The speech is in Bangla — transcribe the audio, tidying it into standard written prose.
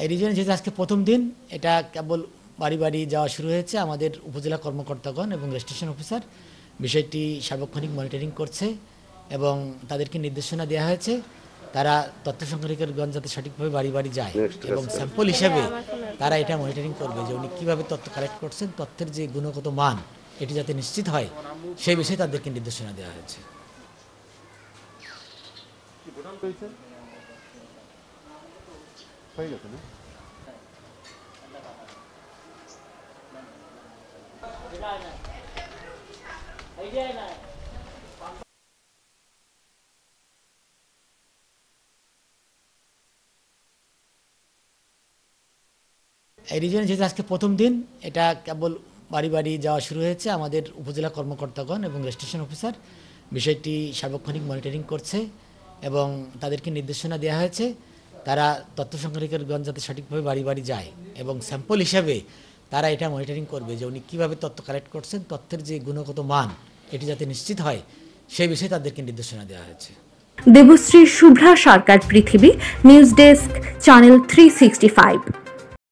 এই রিজিয়নে যেহেতু আজকে প্রথম দিন, এটা কেবল বাড়ি বাড়ি যাওয়া শুরু হয়েছে। আমাদের উপজেলা কর্মকর্তাগণ এবং রেজিস্ট্রেশন অফিসার বিষয়টি সার্বক্ষণিক মনিটরিং করছে এবং তাদেরকে নির্দেশনা দেওয়া হয়েছে তারা তথ্য সংগ্রহকারীগণ যাতে সঠিকভাবে বাড়ি বাড়ি যায় এবং স্যাম্পল হিসেবে তারা এটা মনিটরিং করবে যে উনি কীভাবে তথ্য কালেক্ট করছেন, তথ্যের যে গুণগত মান এটি যাতে নিশ্চিত হয় সেই বিষয়ে তাদেরকে নির্দেশনা দেওয়া হয়েছে। এই রিজিয়নে যেহেতু আজকে প্রথম দিন, এটা কেবল বাড়ি বাড়ি যাওয়া শুরু হয়েছে। আমাদের উপজেলা কর্মকর্তাগণ এবং রেজিস্ট্রেশন অফিসার বিষয়টি সার্বক্ষণিক মনিটরিং করছে এবং তাদেরকে নির্দেশনা দেওয়া হয়েছে তারা তথ্য সংগ্রহকারীগণ যাতে সঠিকভাবে বাড়ি বাড়ি যায় এবং স্যাম্পল হিসাবে তারা এটা মনিটরিং করবে যে উনি কীভাবে তথ্য কালেক্ট করছেন, তথ্যের যে গুণগত মান এটি যাতে নিশ্চিত হয় সেই বিষয়ে তাদেরকে নির্দেশনা দেওয়া হয়েছে। দেবশ্রী শুভ্রা সরকার, পৃথিবী নিউজ ডেস্ক, চ্যানেল 365।